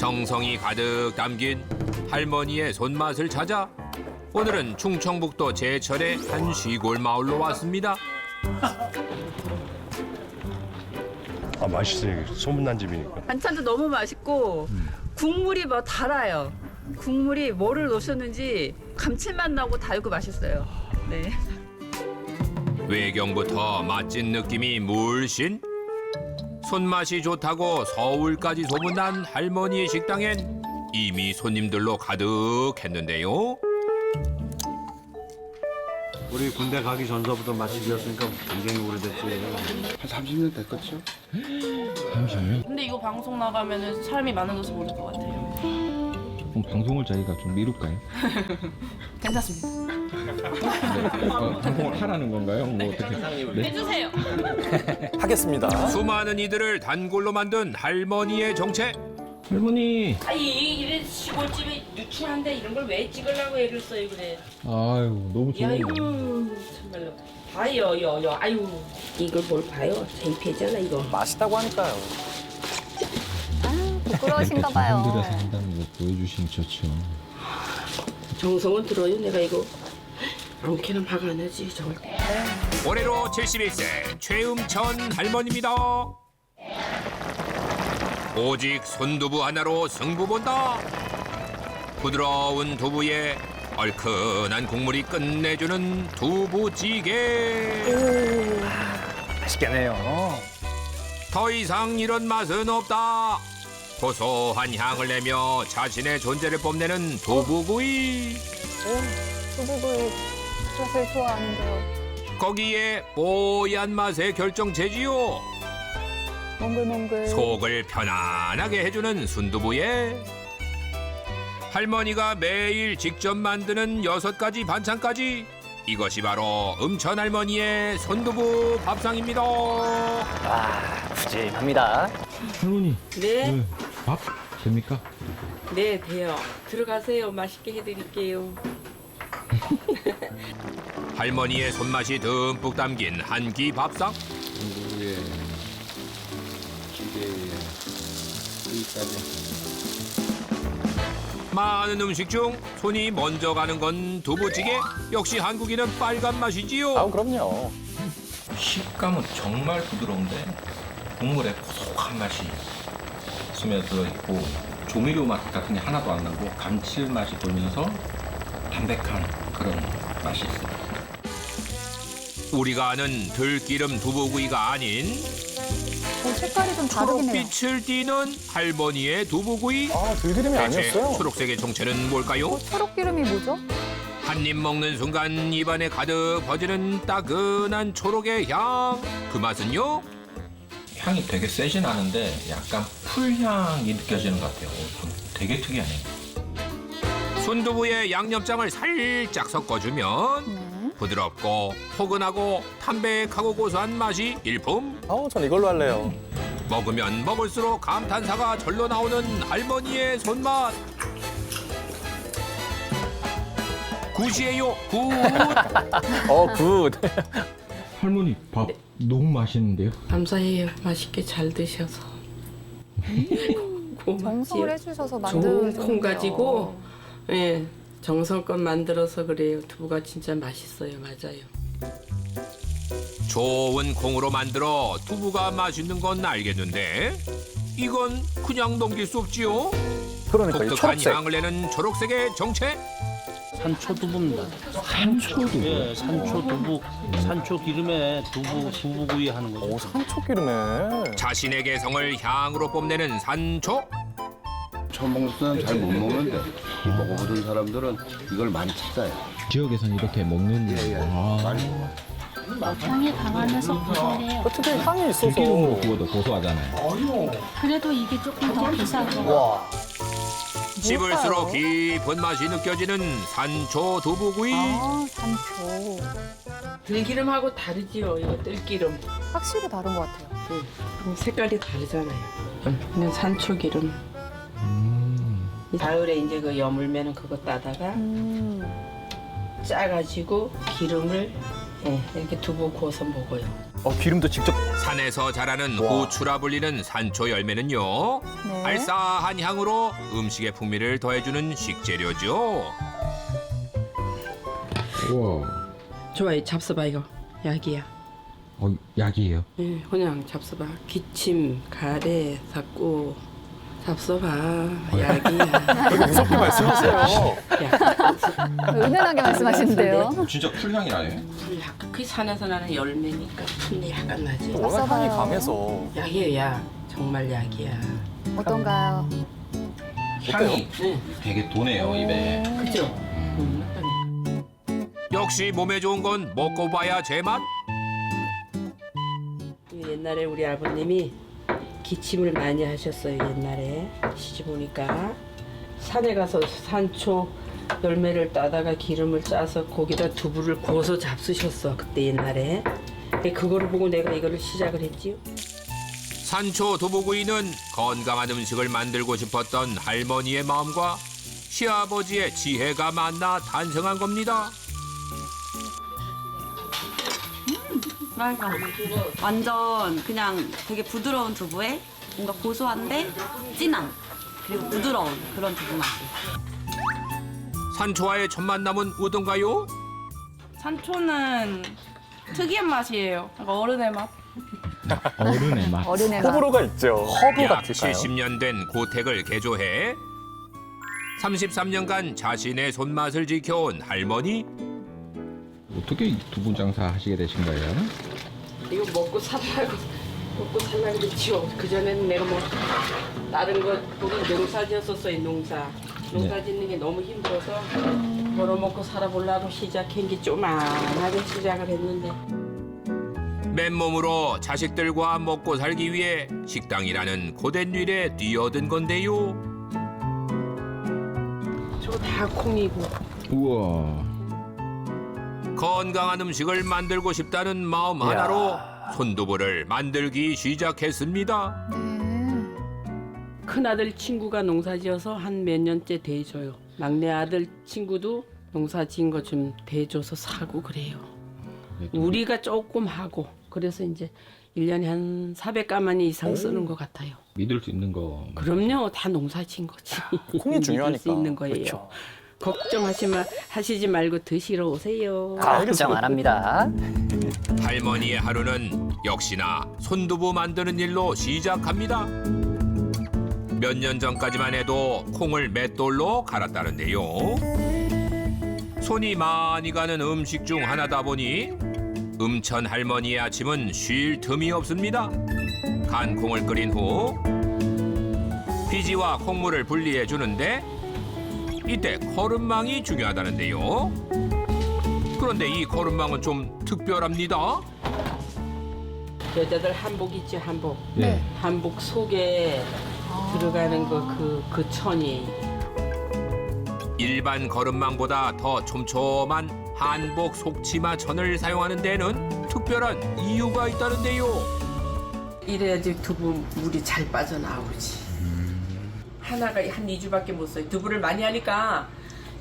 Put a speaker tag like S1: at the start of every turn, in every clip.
S1: 정성이 가득 담긴 할머니의 손맛을 찾아 오늘은 충청북도 제철의 한 시골 마을로 왔습니다.
S2: 아 맛있어요. 소문난 집이니까.
S3: 반찬도 너무 맛있고 국물이 뭐 달아요. 국물이 뭐를 넣으셨는지 감칠맛 나고 달고 맛있어요. 네.
S1: 외경부터 맛진 느낌이 물씬. 손맛이 좋다고 서울까지 소문난 할머니의 식당엔 이미 손님들로 가득했는데요.
S4: 우리 군대 가기 전서부터 맛집이었으니까 굉장히 오래됐지. 한 30년 됐겠죠?
S5: 근데 이거 방송 나가면은 사람이 많아져서 모를 것 같아요.
S6: 그럼 방송을 저희가 좀 미룰까요?
S5: 괜찮습니다.
S6: 방송을 하라는 건가요? 뭐 어떻게? 네?
S5: 해주세요.
S7: 하겠습니다.
S1: 수많은 이들을 단골로 만든 할머니의 정체.
S6: 할머니.
S5: 이래 시골집에 누추한데 이런 걸 왜 찍으려고 애를 써요 그래.
S6: 아유 너무
S5: 야
S6: 좋은데.
S5: 이거 정말로 봐요 여 아유 이걸 뭘 봐요 창피해잖아 이거.
S7: 맛있다고 하니까요.
S8: 부끄러우신가 봐요.
S6: 사람들에서 한다는 거 보여주시면 좋죠.
S5: 정성은 들어요 내가 이거 아무렇게나 막 안 하지 저걸.
S1: 올해로 71세 최음천 할머니입니다. 오직 손두부 하나로 승부 본다. 부드러운 두부에 얼큰한 국물이 끝내주는 두부찌개.
S7: 맛있겠네요.
S1: 더 이상 이런 맛은 없다. 고소한 향을 내며 자신의 존재를 뽐내는 두부구이.
S8: 두부구이 젓을 좋아하는데요.
S1: 거기에 뽀얀 맛의 결정체지요.
S8: 몽글몽글.
S1: 속을 편안하게 해주는 순두부에 할머니가 매일 직접 만드는 6가지 반찬까지. 이것이 바로 음천 할머니의 손두부 밥상입니다.
S7: 와, 푸짐합니다.
S6: 할머니.
S5: 네?
S6: 네. 밥 됩니까?
S5: 네 돼요. 들어가세요. 맛있게 해드릴게요.
S1: 할머니의 손맛이 듬뿍 담긴 한 끼 밥상.
S4: 두부에 찌개에 여기까지.
S1: 많은 음식 중 손이 먼저 가는 건 두부찌개. 역시 한국인은 빨간 맛이지요.
S7: 아, 그럼요.
S9: 식감은 정말 부드러운데 국물에 고소한 맛이 스며들어 있고 조미료 맛 같은 게 하나도 안 나고 감칠맛이 돌면서 담백한 그런 맛이 있습니다.
S1: 우리가 아는 들기름 두부구이가 아닌
S8: 색깔이 좀 다르긴 해요.
S1: 초록빛을 띠는 할머니의 두부구이.
S7: 아, 들기름이
S1: 대체
S7: 아니었어요.
S1: 초록색의 정체는 뭘까요?
S8: 초록기름이 뭐죠?
S1: 한 입 먹는 순간 입안에 가득 퍼지는 따끈한 초록의 향. 그 맛은요?
S9: 향이 되게 세진 않은데 약간 풀향이 느껴지는 것 같아요. 되게 특이하네요.
S1: 순두부에 양념장을 살짝 섞어주면 부드럽고 포근하고 담백하고 고소한 맛이 일품.
S7: 전 이걸로 할래요.
S1: 먹으면 먹을수록 감탄사가 절로 나오는 할머니의 손맛. 굿이에요, 굿.
S7: 굿.
S6: 할머니 밥 너무 맛있는데요.
S5: 감사해요. 맛있게 잘 드셔서.
S8: 정성을
S5: 고맙지요.
S8: 해주셔서
S5: 좋은
S8: 만든
S5: 콩 가지고 예 정성껏 만들어서 그래요. 두부가 진짜 맛있어요. 맞아요.
S1: 좋은 콩으로 만들어 두부가 맛있는 건 알겠는데 이건 그냥 넘길 수 없지요.
S7: 그러니까 이
S1: 독특한
S7: 초록색.
S1: 향을 내는 초록색의 정체.
S10: 산초 두부입니다.
S6: 산초도.
S10: 예, 산초 두부, 산초 기름에 두부구이 하는 거죠.
S7: 오, 산초기름에.
S1: 자신의 개성을 향으로 뽐내는 산초.
S4: 처음 먹는 사람 잘 못 먹는데 먹어보던 사람들은 이걸 많이 찾아요.
S6: 지역에서는 이렇게 먹는. 아.
S11: 향이 강하면서 고소해요.
S7: 특히 향이 있어서.
S6: 들기름으로 구워도 고소하잖아요.
S11: 그래도 이게 조금 더 비싸고.
S7: 와.
S1: 씹을수록 깊은 맛이 느껴지는 산초 두부구이.
S8: 아, 산초.
S5: 들기름하고 다르지요. 이거 들기름.
S8: 확실히 다른 것 같아요.
S5: 색깔이 다르잖아요. 그냥 산초 기름. 가을에 이제 그 여물면은 그거 따다가 짜가지고 기름을 예, 이렇게 두부 구워서 먹어요.
S7: 기름도 직접.
S1: 산에서 자라는
S7: 와.
S1: 호추라 불리는 산초 열매는요.
S8: 네.
S1: 알싸한 향으로 음식의 풍미를 더해주는 식재료죠.
S6: 우와.
S5: 좋아요. 잡숴봐 이거. 약이야.
S6: 약이에요.
S5: 예, 그냥 잡숴봐. 기침, 가래, 삭고 잡숴봐. 약이야.
S7: 무섭게 말씀하세요.
S5: 약.
S8: 은은하게 말씀하시는데요.
S9: 진짜 풀향이 나네.
S5: 약간 그 산에서 나는 열매니까 풍미 약간 나지.
S7: 워낙 향이
S8: 써봐요.
S7: 강해서.
S5: 약이에요, 약. 정말 약이야.
S8: 어떤가요?
S9: 향이
S5: 네.
S9: 되게 도네요 입에.
S5: 그죠?
S1: 역시 몸에 좋은 건 먹고 봐야 제맛.
S5: 옛날에 우리 아버님이 기침을 많이 하셨어요. 옛날에 시집 오니까 산에 가서 산초 열매를 따다가 기름을 짜서 거기다 두부를 구워서 잡수셨어. 그때 옛날에. 그거를 보고 내가 이거를 시작을 했지요.
S1: 산초 두부구이는 건강한 음식을 만들고 싶었던 할머니의 마음과 시아버지의 지혜가 만나 탄생한 겁니다.
S3: 맛있어. 완전 그냥 되게 부드러운 두부에 뭔가 고소한데 진한 그리고 부드러운 그런 두부 맛이에요.
S1: 산초와의 첫 만남은 어떤가요?
S11: 산초는 특이한 맛이에요. 약간 어른의 맛.
S6: 어른의 맛.
S8: 어른의 맛.
S7: 호불호가 있죠. 허브
S1: 약
S7: 같을까요?
S1: 70년 된 고택을 개조해 33년간 자신의 손맛을 지켜온 할머니.
S6: 어떻게 이 두부 장사 하시게 되신 거예요?
S5: 이거 먹고 살라고 그랬지요. 그전에는 내가 뭐 다른 거 보기 농사 지었었어요. 농사 짓는 게 너무 힘들어서 벌어먹고 살아보려고 시작한 게 조만하게 시작을 했는데
S1: 맨몸으로 자식들과 먹고 살기 위해 식당이라는 고된 일에 뛰어든 건데요.
S5: 저거 다 콩이고
S6: 우와.
S1: 건강한 음식을 만들고 싶다는 마음 하나로 손두부를 만들기 시작했습니다.
S8: 네.
S5: 큰아들 친구가 농사 지어서 한 몇 년째 대줘요. 막내 아들 친구도 농사 지은 거 좀 대줘서 사고 그래요. 우리가 조금 하고 그래서 이제 1년에 한 400가마니 이상 쓰는 것 같아요.
S6: 믿을 수 있는 거.
S5: 그럼요. 다 농사 지은 거지.
S7: 콩이
S5: 믿을
S7: 중요하니까.
S5: 수 있는 거예요.
S7: 그렇죠.
S5: 하시지 말고 드시러 오세요.
S12: 걱정 안 합니다.
S1: 할머니의 하루는 역시나 손두부 만드는 일로 시작합니다. 몇 년 전까지만 해도 콩을 맷돌로 갈았다는데요. 손이 많이 가는 음식 중 하나다 보니 음천 할머니의 아침은 쉴 틈이 없습니다. 간 콩을 끓인 후 비지와 콩물을 분리해 주는데 이때 거름망이 중요하다는데요. 그런데 이 거름망은 좀 특별합니다.
S5: 여자들 한복 있죠, 한복.
S6: 네.
S5: 한복 속에 들어가는 그 천이.
S1: 일반 거름망보다 더 촘촘한 한복 속치마 천을 사용하는 데는 특별한 이유가 있다는데요.
S5: 이래야지 두부 물이 잘 빠져나오지. 하나가 한 2주밖에 못 써요. 두부를 많이 하니까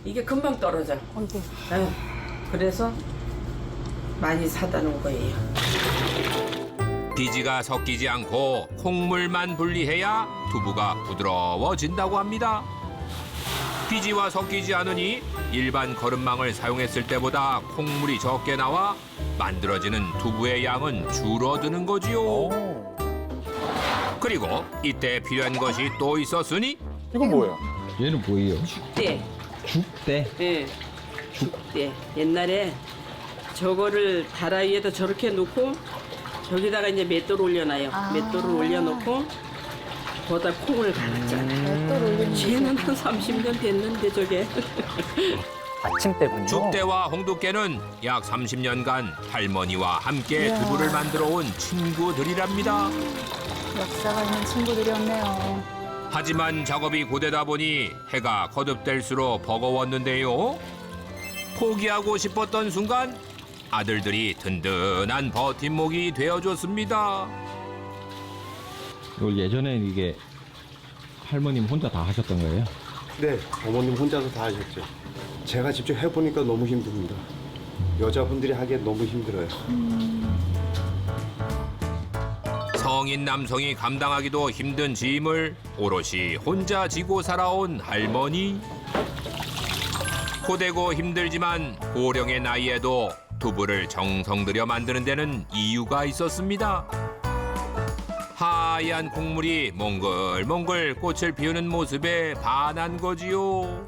S5: 이게 금방 떨어져. 에휴, 그래서 많이 사다 놓은 거예요.
S1: 비지가 섞이지 않고 콩물만 분리해야 두부가 부드러워진다고 합니다. 비지와 섞이지 않으니 일반 거름망을 사용했을 때보다 콩물이 적게 나와 만들어지는 두부의 양은 줄어드는 거지요. 그리고 이때 필요한 것이 또 있었으니
S7: 이건 뭐예요?
S6: 얘는 뭐예요?
S5: 죽대.
S6: 죽대.
S5: 예. 죽대. 옛날에 저거를 다라 위에다 저렇게 놓고 저기다가 이제 맷돌 올려놔요. 맷돌을 올려놓고 거기다 콩을 갈았잖아요.
S8: 맷돌 올리는
S5: 쟤는 한 30년 됐는데 저게.
S12: 아침 때군요.
S1: 죽대와 홍두깨는 약 30년간 할머니와 함께 두부를 만들어 온 친구들이랍니다.
S8: 역사가 있는 친구들이었네요.
S1: 하지만 작업이 고되다 보니 해가 거듭될수록 버거웠는데요. 포기하고 싶었던 순간 아들들이 든든한 버팀목이 되어줬습니다.
S6: 이걸 예전엔 이게 할머님 혼자 다 하셨던 거예요?
S4: 네, 어머님 혼자서 다 하셨죠. 제가 직접 해보니까 너무 힘듭니다. 여자분들이 하기엔 너무 힘들어요.
S1: 성인 남성이 감당하기도 힘든 짐을 오롯이 혼자 지고 살아온 할머니. 고되고 힘들지만 고령의 나이에도 두부를 정성 들여 만드는 데는 이유가 있었습니다. 하얀 콩물이 몽글몽글 꽃을 피우는 모습에 반한 거지요.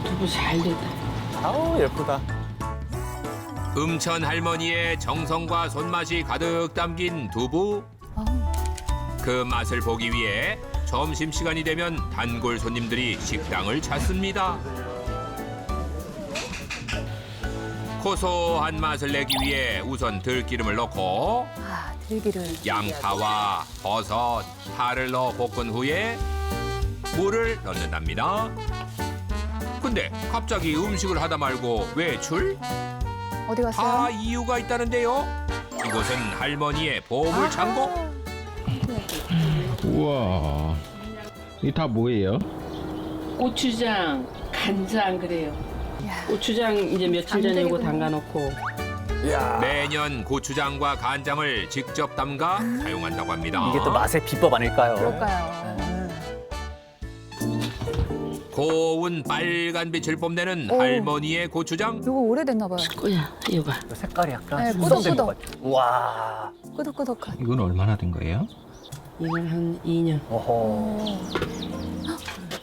S5: 두부 잘 됐다.
S7: 아우 예쁘다.
S1: 음천 할머니의 정성과 손맛이 가득 담긴 두부. 그 맛을 보기 위해 점심시간이 되면 단골 손님들이 식당을 찾습니다. 고소한 맛을 내기 위해 우선 들기름을 넣고
S8: 아, 들기름.
S1: 양파와 버섯, 파를 넣어 볶은 후에 물을 넣는답니다. 근데 갑자기 음식을 하다 말고 외출?
S8: 어디 갔어요?
S1: 다 이유가 있다는데요. 이곳은 할머니의 보물 창고.
S6: 우와. 이게 다 뭐예요?
S5: 고추장, 간장 그래요. 고추장 이제 며칠 전에 이거 담가놓고
S1: 매년 고추장과 간장을 직접 담가 사용한다고 합니다.
S12: 이게 또 맛의 비법 아닐까요?
S8: 그럴까요?
S1: 고운 빨간 빛을 뽐내는
S8: 오.
S1: 할머니의 고추장.
S8: 이거 오래됐나 봐요.
S5: 꼬야 이거 봐.
S12: 색깔이 약간
S8: 네,
S12: 숙성된 것
S8: 꾸덕꾸덕.
S12: 같아요. 와.
S8: 끄덕끄덕한.
S6: 이건 얼마나 된 거예요?
S5: 이건 한 2년.
S12: 어허.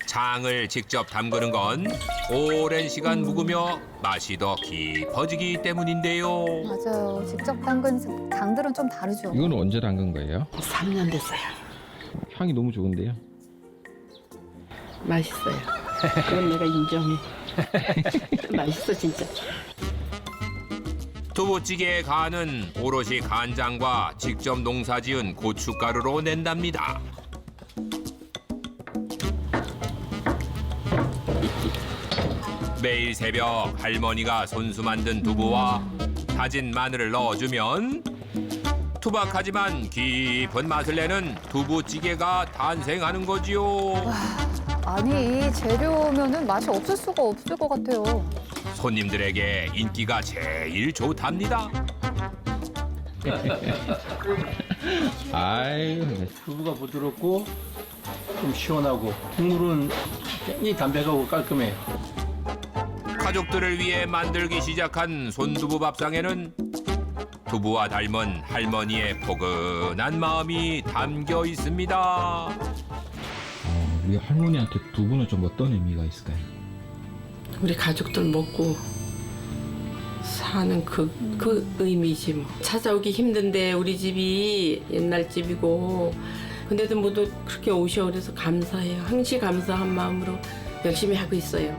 S1: 장을 직접 담그는 건 오랜 시간 묵으며 맛이 더 깊어지기 때문인데요.
S8: 맞아요. 직접 담근 장들은 좀 다르죠.
S6: 이건 언제 담근 거예요?
S5: 3년 됐어요.
S6: 향이 너무 좋은데요.
S5: 맛있어요. 그건 내가 인정해. 맛있어 진짜.
S1: 두부찌개의 간은 오롯이 간장과 직접 농사지은 고춧가루로 낸답니다. 매일 새벽 할머니가 손수 만든 두부와 다진 마늘을 넣어주면 투박하지만 깊은 맛을 내는 두부찌개가 탄생하는 거지요.
S8: 아니, 재료면은 맛이 없을 수가 없을 것 같아요.
S1: 손님들에게 인기가 제일 좋답니다.
S6: 아유,
S10: 두부가 부드럽고 좀 시원하고 국물은 굉장히 담백하고 깔끔해요.
S1: 가족들을 위해 만들기 시작한 손두부 밥상에는 두부와 닮은 할머니의 포근한 마음이 담겨 있습니다.
S6: 우리 할머니한테 두부는 좀 어떤 의미가 있을까요?
S5: 우리 가족들 먹고 사는 그 의미지 뭐. 찾아오기 힘든데 우리 집이 옛날 집이고 근데도 모두 그렇게 오셔 그래서 감사해요. 항시 감사한 마음으로 열심히 하고 있어요.